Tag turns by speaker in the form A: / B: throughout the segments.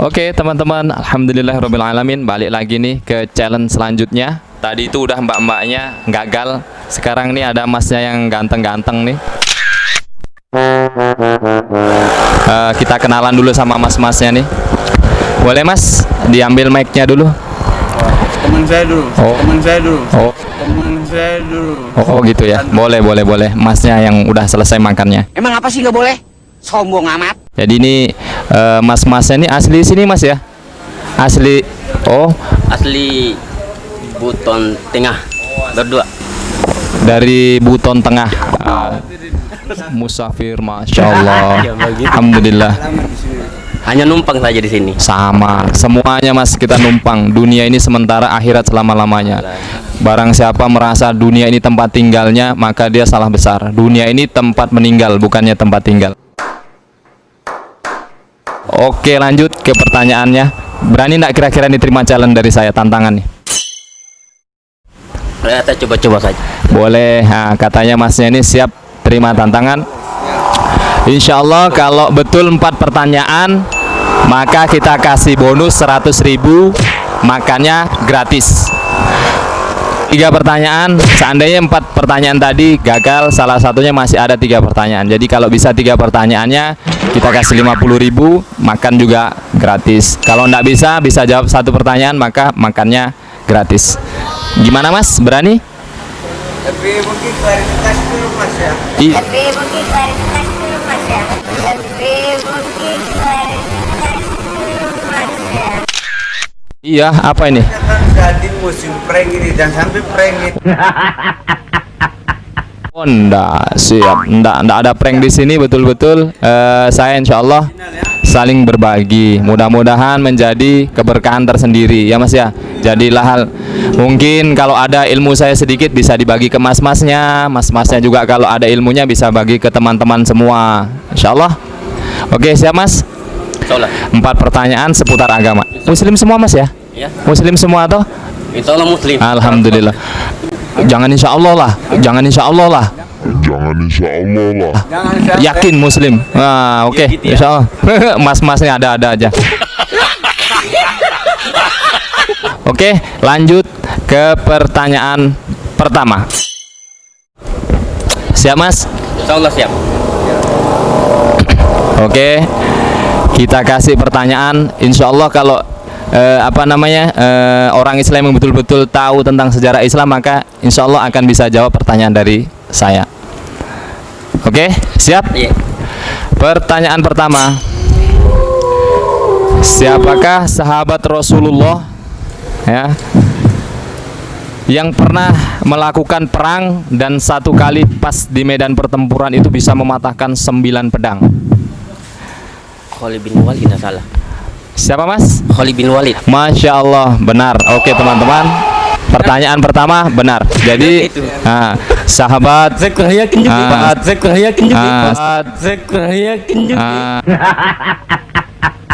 A: Oke teman-teman, alhamdulillahirobbilalamin, balik lagi nih ke challenge selanjutnya. Tadi itu udah mbak-mbaknya gagal, sekarang nih ada masnya yang ganteng-ganteng nih. Kita kenalan dulu sama mas-masnya nih. Boleh mas, diambil mic-nya dulu.
B: Teman saya dulu.
A: Oh.
B: Teman saya dulu.
A: Oh,
B: Teman saya dulu.
A: oh gitu ya. Boleh. Masnya yang udah selesai makannya.
C: Emang apa sih nggak boleh? Sombong amat.
A: Jadi ini mas-masnya ini asli sini mas ya? Asli. Oh,
D: Asli Buton Tengah berdua.
A: dari Buton Tengah. Musafir, masya Allah. Alhamdulillah.
D: Hanya numpang saja di sini.
A: Sama, semuanya mas, kita numpang. Dunia ini sementara, akhirat selama-lamanya. Barang siapa merasa dunia ini tempat tinggalnya, maka dia salah besar. Dunia ini tempat meninggal, bukannya tempat tinggal. Oke, lanjut ke pertanyaannya. Berani nggak kira-kira diterima challenge dari saya, tantangan nih?
D: Kita coba-coba saja.
A: Boleh. Nah, katanya masnya ini siap terima tantangan. Insya Allah kalau betul 4 pertanyaan, maka kita kasih bonus 100.000, makannya gratis. 3 pertanyaan, seandainya 4 pertanyaan tadi gagal, salah satunya masih ada 3 pertanyaan. Jadi kalau bisa 3 pertanyaannya, kita kasih 50.000, makan juga gratis. Kalau nggak bisa jawab 1 pertanyaan, maka makannya gratis. Gimana mas, berani?
B: Tapi mungkin klarifikasi dulu mas ya.
E: Tapi mungkin klarifikasi dulu mas ya. Tapi mungkin klarifikasi dulu mas ya.
A: Iya, apa ini?
B: Kan jadi musim prank ini, jangan sampai prank ini.
A: Oh, enggak, siap. Enggak ada prank di sini, betul-betul. Saya insya Allah saling berbagi. Mudah-mudahan menjadi keberkahan tersendiri, ya mas ya. Jadilah hal, mungkin kalau ada ilmu saya sedikit bisa dibagi ke mas-masnya. Mas-masnya juga kalau ada ilmunya bisa bagi ke teman-teman semua. Insya Allah. Oke, siap mas.
D: Insyaallah.
A: 4 pertanyaan seputar agama. Muslim semua mas ya?
D: Ya.
A: Muslim semua toh?
D: Insyaallah muslim.
A: Alhamdulillah. Jangan insya Allah lah. Jangan insya Allah lah.
F: Jangan insya Allah lah.
B: Jangan sampai.
A: Yakin muslim. Nah, oke.
D: gitu ya.
A: Insya Allah. Mas-masnya ada aja. Oke, lanjut ke pertanyaan pertama. Siap mas?
D: Insyaallah siap.
A: Oke, kita kasih pertanyaan. Insya Allah kalau orang Islam yang betul-betul tahu tentang sejarah Islam, maka insya Allah akan bisa jawab pertanyaan dari saya. Oke, siap?
D: Iya.
A: Pertanyaan pertama, siapakah sahabat Rasulullah ya yang pernah melakukan perang dan 1 kali pas di medan pertempuran itu bisa mematahkan 9 pedang?
D: Khalid bin Walid tidak salah.
A: Siapa mas?
D: Khalid bin Walid.
A: Masya Allah, benar. Oke teman-teman, pertanyaan pertama benar. Jadi sahabat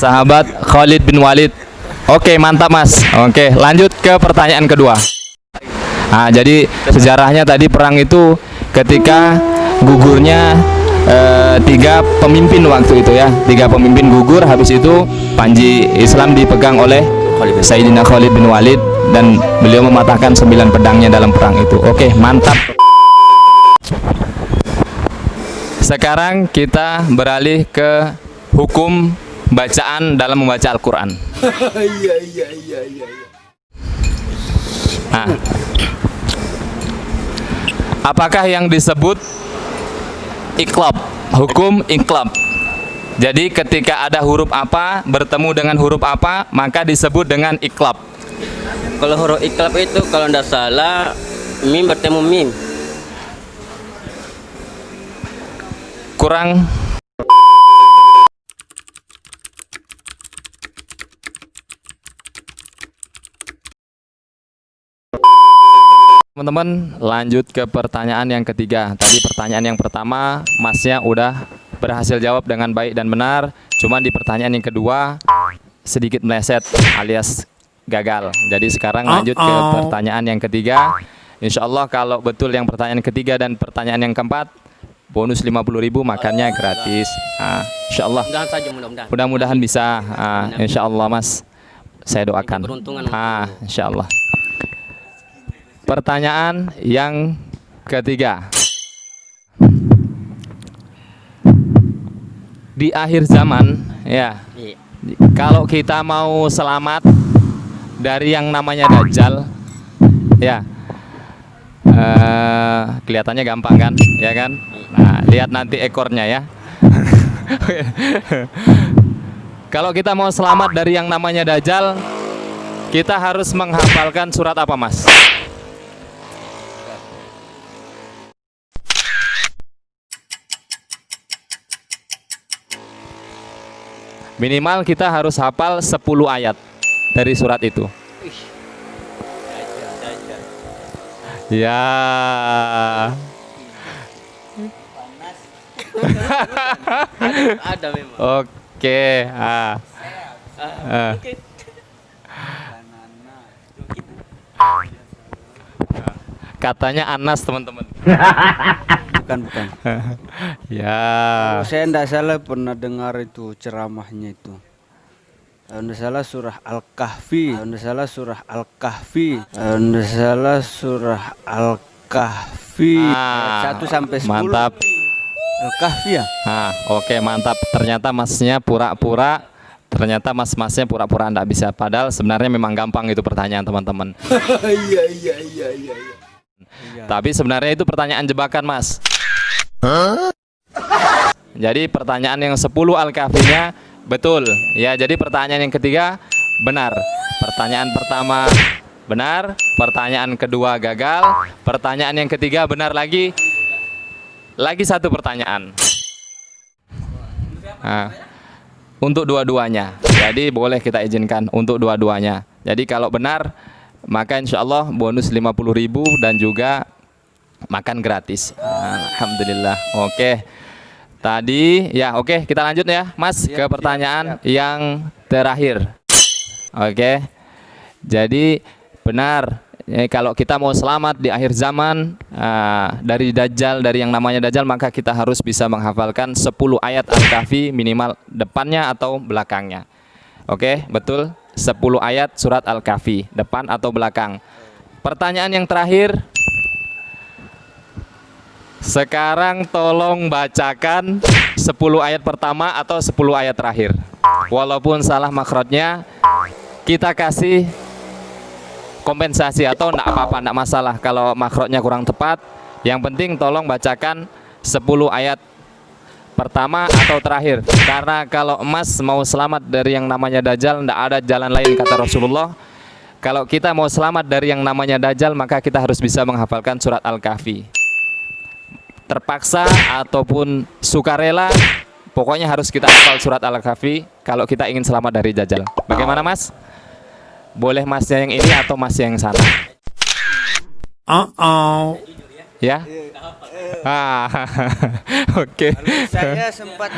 A: sahabat Khalid bin Walid. Oke, mantap mas. Oke, lanjut ke pertanyaan kedua. Jadi sejarahnya tadi perang itu ketika gugurnya 3 pemimpin waktu itu ya. 3 pemimpin gugur, habis itu panji Islam dipegang oleh Sayyidina Khalid bin Walid dan beliau mematahkan 9 pedangnya dalam perang itu. Oke, mantap. Sekarang kita beralih ke hukum bacaan dalam membaca Al-Quran. Apakah yang disebut iqlab? Hukum iqlab. Jadi ketika ada huruf apa bertemu dengan huruf apa, maka disebut dengan iqlab.
D: Kalau huruf iqlab itu kalau tidak salah mim bertemu mim.
A: Kurang. Teman-teman, lanjut ke pertanyaan yang ketiga. Tadi pertanyaan yang pertama masnya udah berhasil jawab dengan baik dan benar. Cuman di pertanyaan yang kedua sedikit meleset alias gagal. Jadi sekarang lanjut ke pertanyaan yang ketiga. Insya Allah kalau betul yang pertanyaan ketiga dan pertanyaan yang keempat, bonus 50.000, makannya gratis. Insyaallah.
D: Mudah-mudahan saja, mudah-mudahan.
A: Mudah-mudahan bisa. Insyaallah Mas. Saya doakan.
D: Keberuntungan.
A: Insyaallah. Pertanyaan yang ketiga. Di akhir zaman, ya,
D: Iya.
A: kalau kita mau selamat dari yang namanya Dajjal, ya, kelihatannya gampang kan, ya kan? Nah, lihat nanti ekornya ya. Kalau kita mau selamat dari yang namanya Dajjal, kita harus menghafalkan surat apa, Mas? Minimal kita harus hafal 10 ayat dari surat itu. Ya.
D: Ada memang.
A: Oke. Katanya Anas, teman-teman.
B: Bukan.
A: Ya.
B: Kalau saya tidak salah pernah dengar itu ceramahnya itu. Kalau tidak salah surah Al-Kahfi. Kalau tidak salah surah Al-Kahfi. Kalau tidak salah surah Al-Kahfi. Ayat 1 sampai 10.
A: Mantap.
B: Al-Kahfi ya?
A: Oke, mantap. Ternyata masnya pura-pura. Ternyata mas-masnya pura-pura enggak bisa. Padahal sebenarnya memang gampang itu pertanyaan, teman-teman.
B: Iya.
A: Tapi sebenarnya itu pertanyaan jebakan, Mas. Jadi pertanyaan yang 10 Al-Kahfinya betul. Ya, jadi pertanyaan yang ketiga benar. Pertanyaan pertama benar, pertanyaan kedua gagal, pertanyaan yang ketiga benar lagi. Lagi satu pertanyaan. Untuk dua-duanya. Jadi boleh kita izinkan untuk dua-duanya. Jadi kalau benar, maka insya Allah bonus 50.000 dan juga makan gratis. Alhamdulillah. Oke. Tadi ya, oke, kita lanjut ya, Mas, ke pertanyaan yang terakhir. Oke. Jadi benar, kalau kita mau selamat di akhir zaman dari Dajjal, dari yang namanya Dajjal, maka kita harus bisa menghafalkan 10 ayat Al-Kahfi minimal depannya atau belakangnya. Oke, betul. 10 ayat surat Al-Kahfi, depan atau belakang. Pertanyaan yang terakhir. Sekarang tolong bacakan 10 ayat pertama atau 10 ayat terakhir. Walaupun salah makhrajnya, kita kasih kompensasi atau enggak apa-apa, enggak masalah kalau makhrajnya kurang tepat. Yang penting tolong bacakan 10 ayat pertama atau terakhir. Karena kalau emas mau selamat dari yang namanya Dajjal, enggak ada jalan lain, kata Rasulullah. Kalau kita mau selamat dari yang namanya Dajjal, maka kita harus bisa menghafalkan surat Al-Kahfi. Terpaksa ataupun sukarela, pokoknya harus kita hafal surat Al-Kahfi kalau kita ingin selamat dari Dajjal. Bagaimana, Mas? Boleh Masnya yang ini atau Masnya yang sana? Ya? Oke.
B: Saya sempat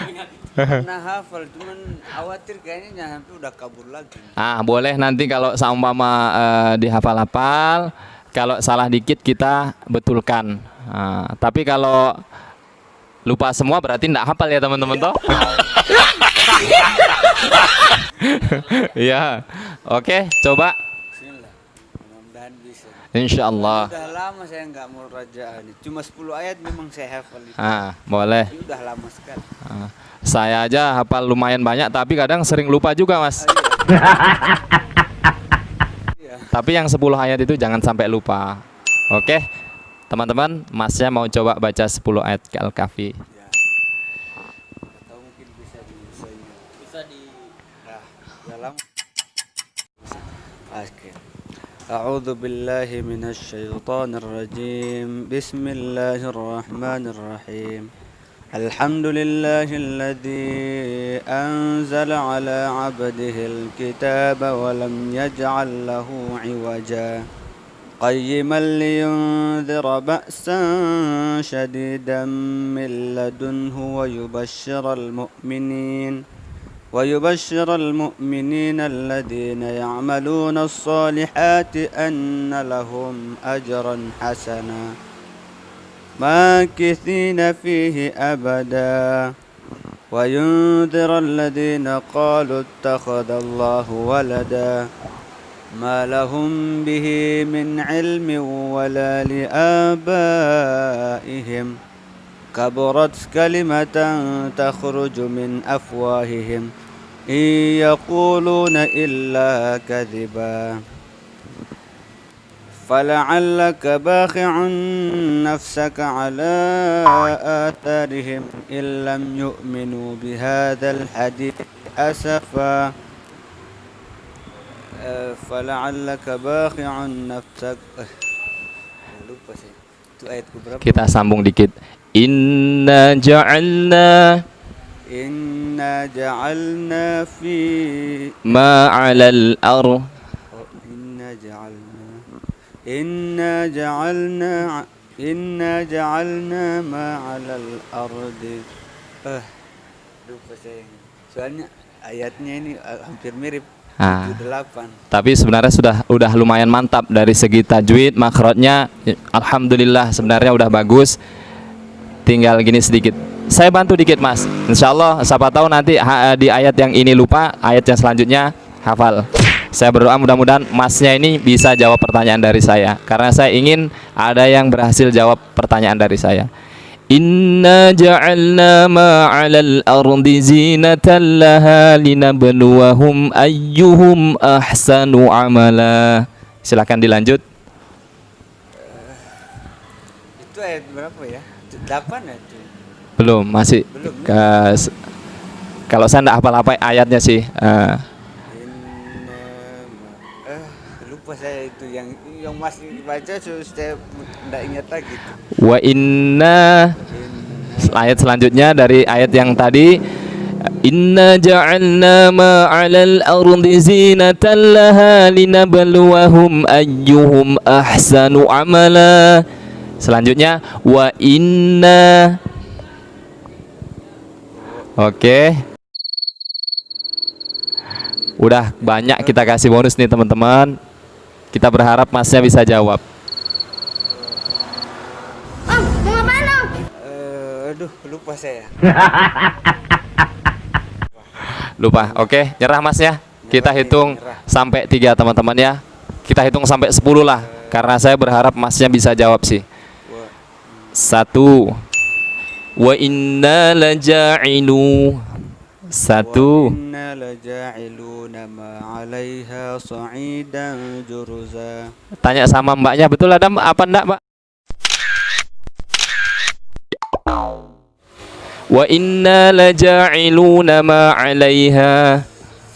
B: pernah hafal, cuman khawatir kayaknya jangan sampai udah kabur lagi.
A: Boleh nanti kalau seumpama dihafal-hafal, kalau salah dikit kita betulkan. Tapi kalau lupa semua berarti enggak hafal ya, teman-teman toh? Iya. Oke, coba.
B: Bismillah. Mudah-mudahan bisa.
A: Insyaallah.
B: Udah lama saya nggak mau rajaan. Cuma 10 ayat memang saya hafal itu.
A: Boleh.
B: Ini udah lama sekali.
A: Saya aja hafal lumayan banyak, tapi kadang sering lupa juga, Mas. Tapi yang 10 ayat itu jangan sampai lupa. Oke, teman-teman, Masnya mau coba baca 10 ayat Al-Kahfi.
B: Atau mungkin bisa dalam. Oke. A'udzu billahi minasy syaithanir rajim. Bismillahirrahmanirrahim. Alhamdulillahilladzi anzala 'ala 'abdihil kitaba wa lam yaj'al lahu 'iwaja. قيما لينذر بأسا شديدا من لدنه ويبشر المؤمنين الذين يعملون الصالحات أن لهم أجرا حسنا ماكثين فيه أبدا وينذر الذين قالوا اتخذ الله ولدا ما لهم به من علم ولا لآبائهم كبرت كلمة تخرج من أفواههم إن يقولون إلا كذبا فلعلك باخع نفسك على آثارهم إن لم يؤمنوا بهذا الحديث أسفا فلعلك باخع نفسك. Lupa sih. Itu ayatku berapa?
A: Kita sambung dikit. Inna ja'alna
B: fi
A: ma 'alal ar
B: Inna ja'alna ma 'alal ardi. Lupa saya. Soalnya ayatnya ini hampir mirip. 8.
A: Tapi sebenarnya udah lumayan mantap dari segi tajwid, makhrajnya alhamdulillah sebenarnya udah bagus. Tinggal gini sedikit. Saya bantu dikit, Mas. Insyaallah siapa tahu nanti di ayat yang ini lupa, ayat yang selanjutnya hafal. Saya berdoa mudah-mudahan Masnya ini bisa jawab pertanyaan dari saya, karena saya ingin ada yang berhasil jawab pertanyaan dari saya. Inna ja'alna ma 'alal ardi zinatan laha linabluwahum ayyuhum ahsanu amala. Silakan dilanjut.
B: Itu ayat berapa ya? 8 ya?
A: Belum, masih.
B: Belum.
A: Kalau saya enggak hafal ayatnya sih.
B: Lupa saya itu yang masih dibaca, saya tidak ingat lagi.
A: Wa inna, ayat selanjutnya dari ayat yang tadi, inna ja'alna ma 'alal ardi zinatan laha linabluwahum ayyuhum ahsanu amala. Selanjutnya wa inna. Oke. Udah banyak kita kasih bonus nih teman-teman. Kita berharap Masnya bisa jawab.
E: Om, mau ngapain om?
B: Aduh, lupa saya.
A: Lupa. Oke, nyerah Masnya. Kita hitung sampai 3 teman-teman ya. Kita hitung sampai 10 lah, karena saya berharap Masnya bisa jawab sih. 1. Wa inna laja'ilu. 1.
B: Inna laja'iluna ma 'alaiha sa'idan juruza.
A: Tanya sama mbaknya, betul ada apa enggak, Mbak? Wa inna laja'iluna ma 'alaiha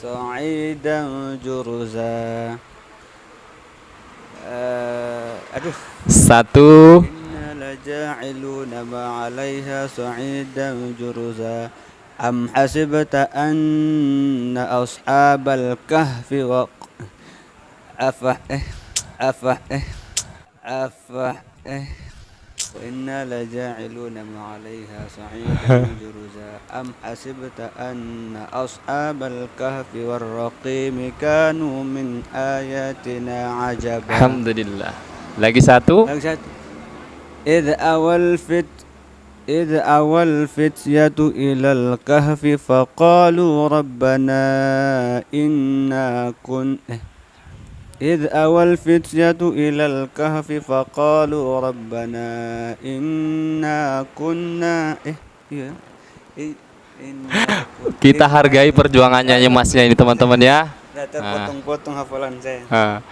B: sa'idan juruza. Aduh.
A: 1.
B: Inna laja'iluna ma 'alaiha sa'idan juruza. Am hasibta anna ashabal kahfi wa inna laja'iluna ma 'alaiha sa'idan juruza. Am hasibta anna ashabal kahfi war raqim kanu min ayatina ajaba.
A: Alhamdulillah. Lagi 1. إذ أوى الفتية إلى الكهف فقالوا ربنا إنا كنا إذ أوى الفتية إلى الكهف فقالوا ربنا إنا كنا Kita hargai perjuangannya Masnya ini teman-teman ya.
B: Terpotong-potong hafalan saya.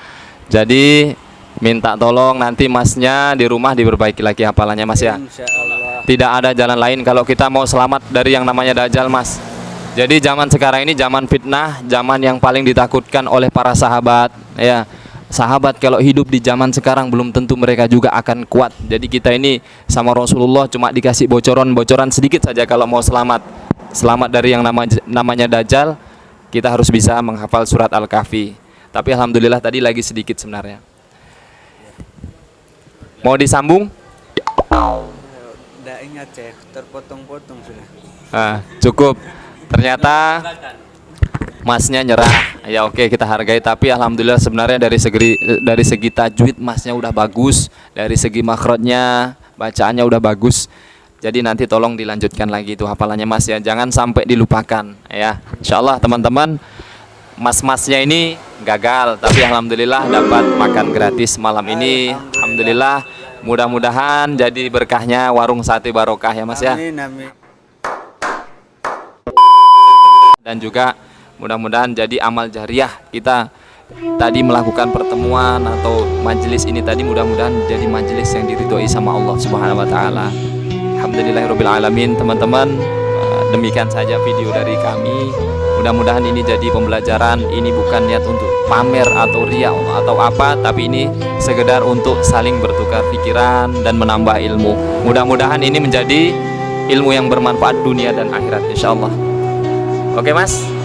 A: Jadi minta tolong nanti Masnya di rumah diperbaiki lagi hafalannya Mas ya.
B: Insyaallah.
A: Tidak ada jalan lain kalau kita mau selamat dari yang namanya Dajjal, Mas. Jadi zaman sekarang ini zaman fitnah, zaman yang paling ditakutkan oleh para sahabat ya. Sahabat kalau hidup di zaman sekarang belum tentu mereka juga akan kuat. Jadi kita ini sama Rasulullah cuma dikasih bocoran-bocoran sedikit saja kalau mau selamat dari yang namanya Dajjal, kita harus bisa menghafal surat Al-Kahfi. Tapi alhamdulillah tadi lagi sedikit sebenarnya. Mau disambung?
B: Nggak ingat saya, terpotong-potong sudah.
A: Cukup. Ternyata Masnya nyerah. Ya oke, kita hargai, tapi alhamdulillah sebenarnya dari segi tajwid Masnya udah bagus, dari segi makhrajnya bacaannya udah bagus. Jadi nanti tolong dilanjutkan lagi itu hafalannya Mas ya, jangan sampai dilupakan ya. Insyaallah teman-teman, mas-masnya ini gagal, tapi alhamdulillah dapat makan gratis malam ini. Alhamdulillah, mudah-mudahan jadi berkahnya warung sate barokah ya Mas ya.
B: Amin, amin.
A: Dan juga mudah-mudahan jadi amal jariah kita tadi melakukan pertemuan atau majelis ini tadi, mudah-mudahan jadi majelis yang diridhoi sama Allah Subhanahu wa taala. Alhamdulillahirabbil alamin teman-teman. Demikian saja video dari kami. Mudah-mudahan ini jadi pembelajaran. Ini bukan niat untuk pamer atau riya atau apa, tapi ini sekedar untuk saling bertukar pikiran dan menambah ilmu. Mudah-mudahan ini menjadi ilmu yang bermanfaat dunia dan akhirat insyaallah. Oke Mas.